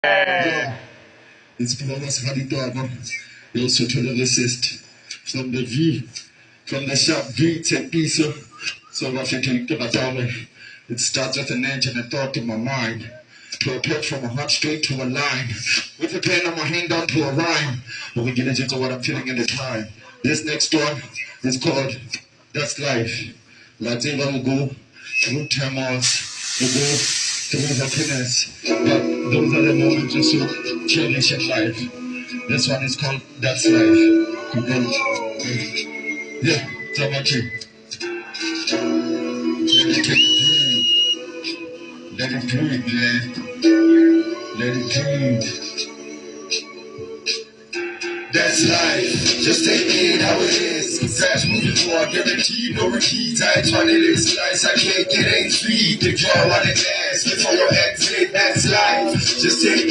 Yo, it's Promise Hadidama. You also to the assist from the V, from the sharp V to Isa. So I should take the battle. It starts with an edge and a thought in my mind. To a pitch from a heart straight to a line. With a pen on my hand down to a rhyme. But we get into what I'm feeling in the time. This next one is called That's Life. Latina will go through turmoils, will go through happiness. But those are the moments just so cherish in life. This one is called That's Life. Yeah, Tamaki. Let it breathe, man. Let it breathe. That's life, just take it how it is. Fast moving forward, guaranteed, no repeats. I ain't trying to live slice, I can't get 8 feet. The draw on it last before your exit. That's life, just take it.